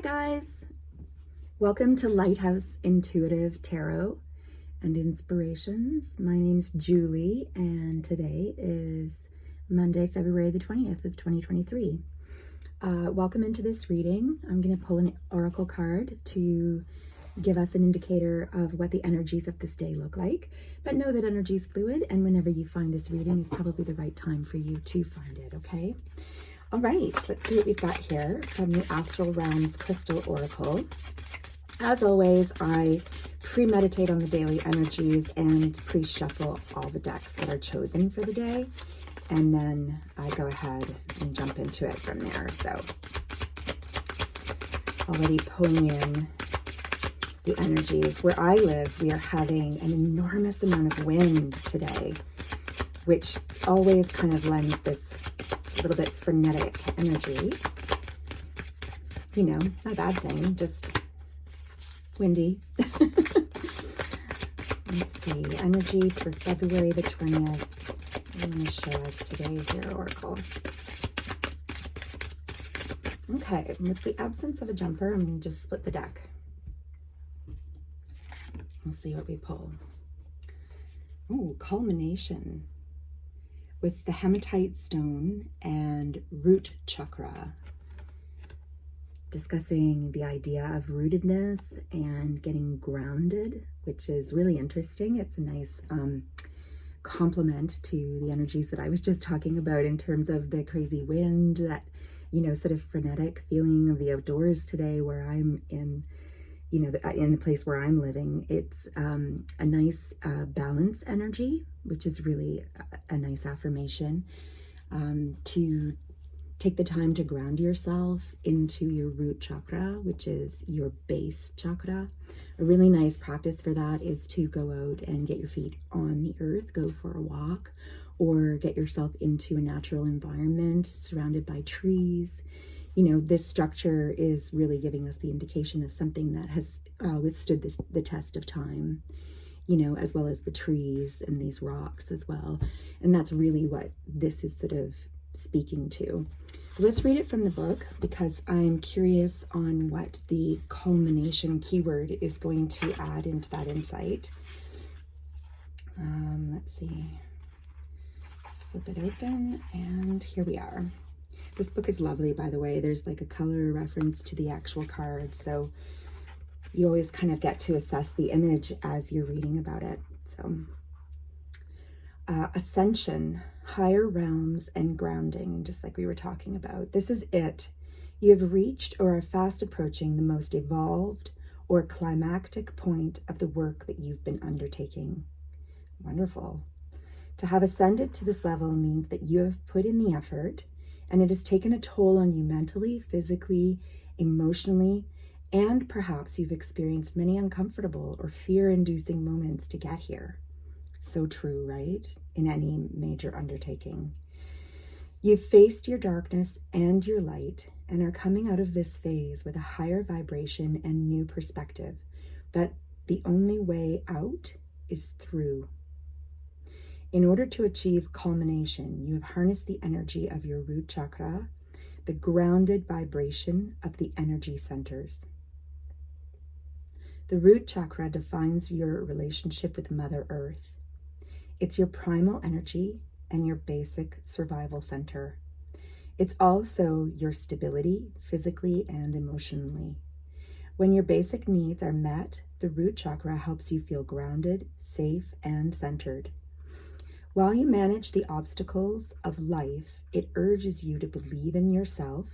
guys, welcome to Lighthouse Intuitive Tarot and Inspirations. My name's Julie and today is Monday, February the 20th of 2023. Welcome into this reading. I'm going to pull an oracle card to give us an indicator of what the energies of this day look like, but know that energy is fluid, and whenever you find this reading is probably the right time for you to find it, okay? All right, let's see what we've got here from the Astral Realms Crystal Oracle. As always, I premeditate on the daily energies and pre-shuffle all the decks that are chosen for the day, and then I go ahead and jump into it from there. So already pulling in the energies. Where I live, we are having an enormous amount of wind today, which always kind of lends this little bit frenetic energy. You know, not a bad thing, just windy. Let's see, energy for February the 20th. I'm going to show us today here, Oracle. Okay, with the absence of a jumper, I'm going to just split the deck. We'll see what we pull. Oh, culmination with the hematite stone and root chakra, discussing the idea of rootedness and getting grounded, which is really interesting. It's a nice complement to the energies that I was just talking about in terms of the crazy wind, that, you know, sort of frenetic feeling of the outdoors today where I'm in, you know, in the place where I'm living. It's a nice balance energy, which is really a nice affirmation, to take the time to ground yourself into your root chakra, which is your base chakra. A really nice practice for that is to go out and get your feet on the earth, go for a walk, or get yourself into a natural environment surrounded by trees. You know, this structure is really giving us the indication of something that has withstood the test of time, you know, as well as the trees and these rocks as well. And that's really what this is sort of speaking to. Let's read it from the book because I'm curious on what the culmination keyword is going to add into that insight. Let's see. Flip it open, and here we are. This book is lovely, by the way. There's like a color reference to the actual card, so you always kind of get to assess the image as you're reading about it. So, ascension, higher realms, and grounding, just like we were talking about. This is it. You have reached or are fast approaching the most evolved or climactic point of the work that you've been undertaking. Wonderful. To have ascended to this level means that you have put in the effort, and it has taken a toll on you mentally, physically, emotionally, and perhaps you've experienced many uncomfortable or fear-inducing moments to get here. So true, right? In any major undertaking. You've faced your darkness and your light and are coming out of this phase with a higher vibration and new perspective that the only way out is through. In order to achieve culmination, you have harnessed the energy of your root chakra, the grounded vibration of the energy centers. The root chakra defines your relationship with Mother Earth. It's your primal energy and your basic survival center. It's also your stability, physically and emotionally. When your basic needs are met, the root chakra helps you feel grounded, safe, and centered. While you manage the obstacles of life, it urges you to believe in yourself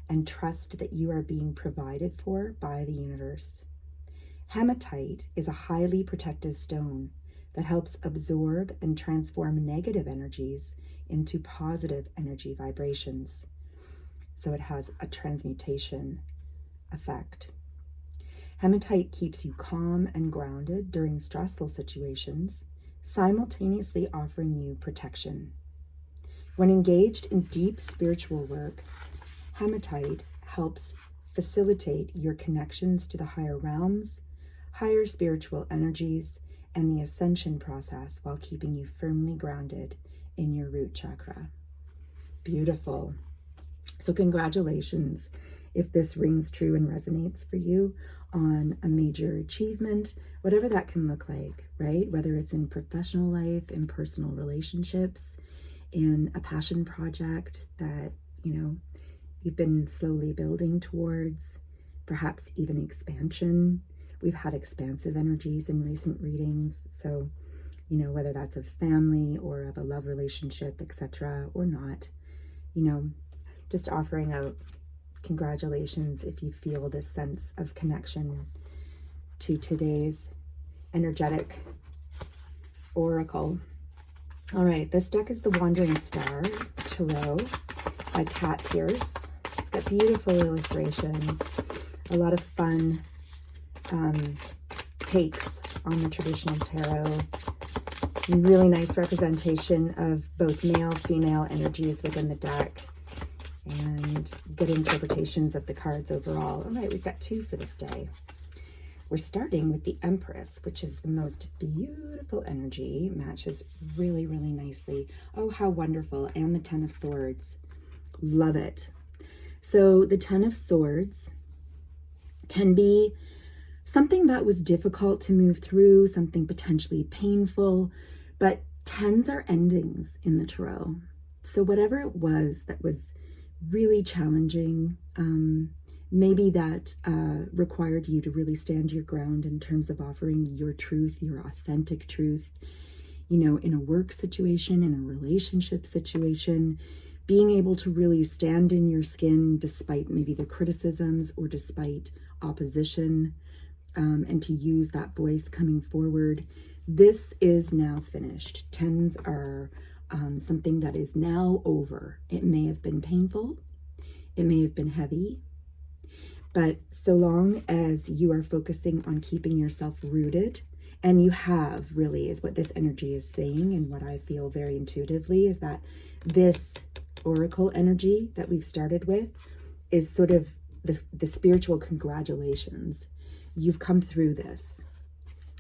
and trust that you are being provided for by the universe. Hematite is a highly protective stone that helps absorb and transform negative energies into positive energy vibrations. So it has a transmutation effect. Hematite keeps you calm and grounded during stressful situations, simultaneously offering you protection. When engaged in deep spiritual work, hematite helps facilitate your connections to the higher realms, higher spiritual energies, and the ascension process while keeping you firmly grounded in your root chakra. Beautiful. So congratulations if this rings true and resonates for you on a major achievement, whatever that can look like, right? Whether it's in professional life, in personal relationships, in a passion project that, you've been slowly building towards, perhaps even expansion. We've had expansive energies in recent readings. So, whether that's of family or of a love relationship, etc., or not, just offering out congratulations if you feel this sense of connection to today's energetic oracle. All right, this deck is the Wandering Star Tarot by Kat Pierce. It's got beautiful illustrations, a lot of fun takes on the traditional tarot. Really nice representation of both male, female energies within the deck, and good interpretations of the cards overall. All right, we've got 2 for this day. We're starting with the Empress, which is the most beautiful energy. Matches really, really nicely. Oh, how wonderful. And the Ten of Swords. Love it. So the Ten of Swords can be something that was difficult to move through, something potentially painful, but tens are endings in the tarot. So whatever it was that was really challenging, maybe that required you to really stand your ground in terms of offering your truth, your authentic truth, in a work situation, in a relationship situation, being able to really stand in your skin despite maybe the criticisms or despite opposition, and to use that voice coming forward. This is now finished. Tens are something that is now over. It may have been painful, it may have been heavy, but so long as you are focusing on keeping yourself rooted, and you have, really, is what this energy is saying, and what I feel very intuitively is that this oracle energy that we've started with is sort of the spiritual congratulations. You've come through this.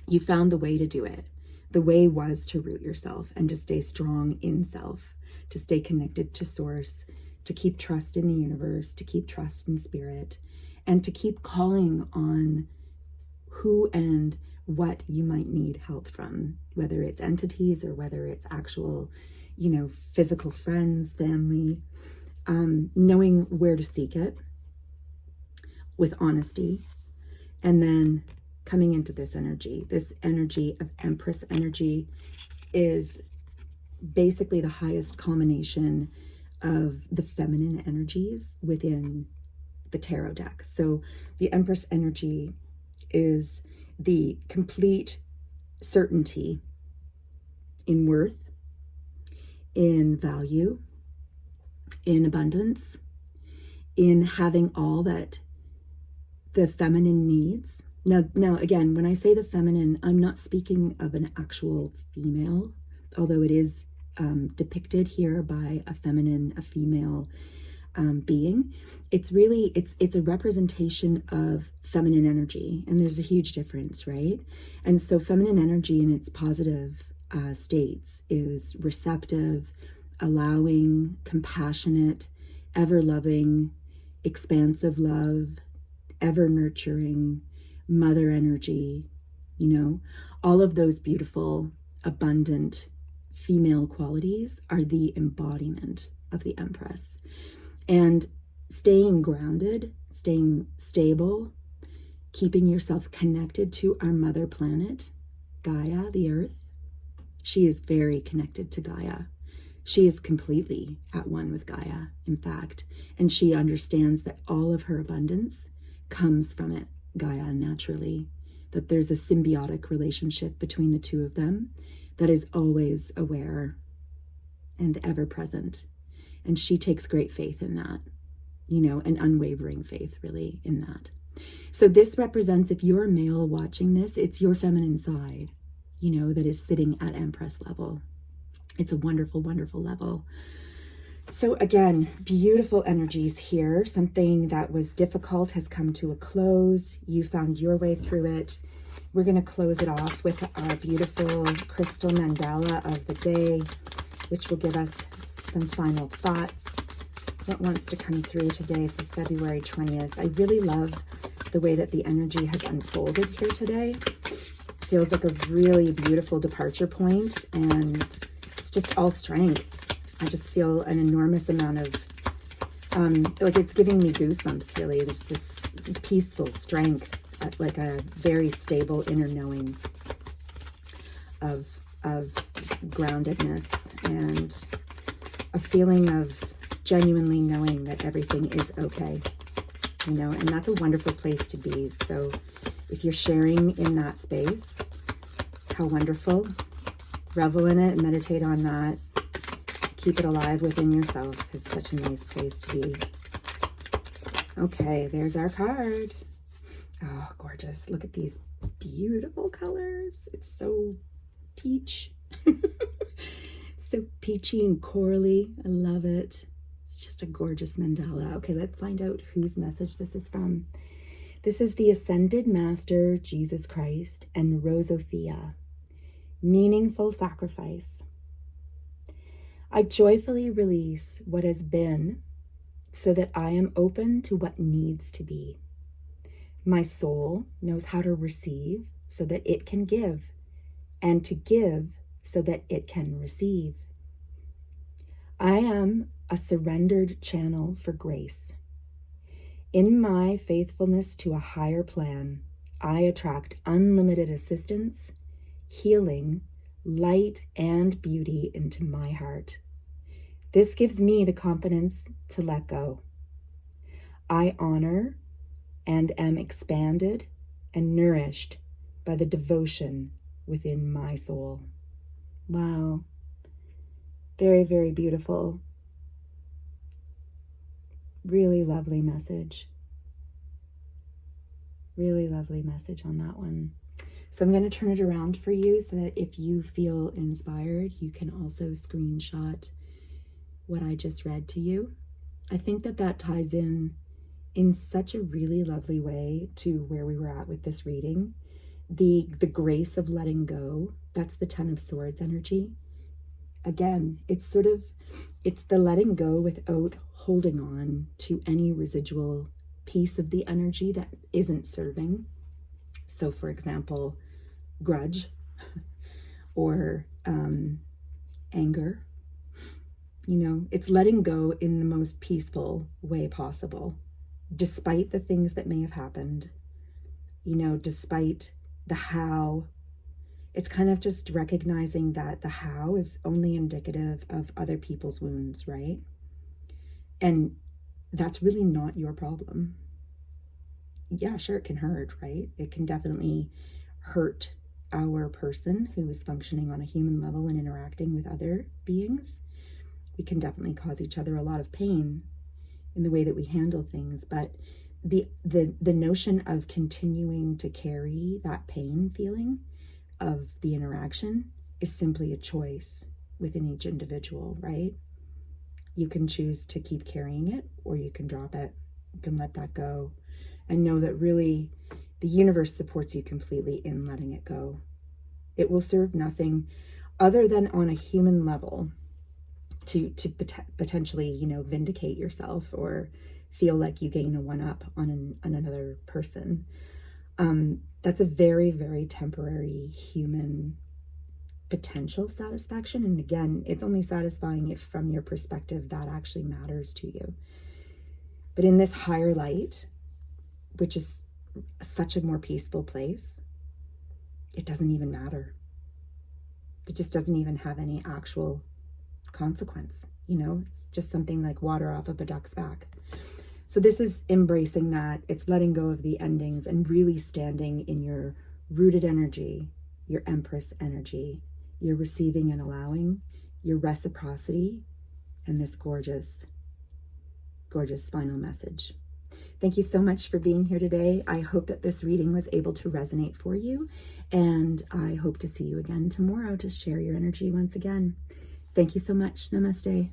You found the way to do it. The way was to root yourself and to stay strong in self, to stay connected to source, to keep trust in the universe, to keep trust in spirit, and to keep calling on who and what you might need help from, whether it's entities or whether it's actual, physical friends, family, knowing where to seek it with honesty, and then coming into this energy of Empress energy is basically the highest culmination of the feminine energies within the tarot deck. So the Empress energy is the complete certainty in worth, in value, in abundance, in having all that the feminine needs. Now, again, when I say the feminine, I'm not speaking of an actual female, although it is depicted here by a female being. It's really, it's a representation of feminine energy, and there's a huge difference, right? And so feminine energy in its positive states is receptive, allowing, compassionate, ever-loving, expansive love, ever-nurturing, mother energy, all of those beautiful, abundant female qualities are the embodiment of the Empress. And staying grounded, staying stable, keeping yourself connected to our mother planet, Gaia, the earth. She is very connected to Gaia. She is completely at one with Gaia, in fact, and she understands that all of her abundance comes from it, Gaia, naturally, that there's a symbiotic relationship between the two of them that is always aware and ever present. And she takes great faith in that, an unwavering faith, really, in that. So this represents, if you're a male watching this, it's your feminine side, that is sitting at Empress level. It's a wonderful, wonderful level. So again, beautiful energies here. Something that was difficult has come to a close. You found your way through it. We're going to close it off with our beautiful crystal mandala of the day, which will give us some final thoughts What wants to come through today for February 20th? I really love the way that the energy has unfolded here today. Feels like a really beautiful departure point, and it's just all strength. I just feel an enormous amount of, like it's giving me goosebumps, really. There's this peaceful strength, like a very stable inner knowing of groundedness, and a feeling of genuinely knowing that everything is okay, you know, and that's a wonderful place to be. So if you're sharing in that space, how wonderful. Revel in it and meditate on that. Keep it alive within yourself. It's such a nice place to be. Okay, there's our card. Oh, gorgeous. Look at these beautiful colors. It's so peach. So peachy and corally. I love it. It's just a gorgeous mandala. Okay, let's find out whose message this is from. This is the Ascended Master, Jesus Christ, and Rosophia. Meaningful sacrifice. I joyfully release what has been so that I am open to what needs to be. My soul knows how to receive so that it can give, and to give so that it can receive. I am a surrendered channel for grace. In my faithfulness to a higher plan, I attract unlimited assistance, healing, light, and beauty into my heart. This gives me the confidence to let go. I honor and am expanded and nourished by the devotion within my soul. Wow. Very, very beautiful. Really lovely message. Really lovely message on that one. So I'm going to turn it around for you so that if you feel inspired, you can also screenshot what I just read to you. I think that that ties in such a really lovely way to where we were at with this reading. The grace of letting go, that's the Ten of Swords energy. Again, it's the letting go without holding on to any residual piece of the energy that isn't serving. So for example, grudge or anger, you know, it's letting go in the most peaceful way possible, despite the things that may have happened, you know, despite the how. It's kind of just recognizing that the how is only indicative of other people's wounds, right? And that's really not your problem. Yeah, sure, it can hurt, right? It can definitely hurt our person who is functioning on a human level and interacting with other beings. We can definitely cause each other a lot of pain in the way that we handle things, but the notion of continuing to carry that pain feeling of the interaction is simply a choice within each individual, right? You can choose to keep carrying it, or you can drop it. You can let that go and know that really the universe supports you completely in letting it go. It will serve nothing other than on a human level to potentially, you know, vindicate yourself or feel like you gain a one-up on another person. That's a very, very temporary human potential satisfaction. And again, it's only satisfying if from your perspective that actually matters to you. But in this higher light, which is such a more peaceful place, it doesn't even matter. It just doesn't even have any actual consequence. You know, it's just something like water off of a duck's back. So this is embracing that. It's letting go of the endings and really standing in your rooted energy, your Empress energy, your receiving and allowing, your reciprocity, and this gorgeous, gorgeous final message. Thank you so much for being here today. I hope that this reading was able to resonate for you, and I hope to see you again tomorrow to share your energy once again. Thank you so much. Namaste.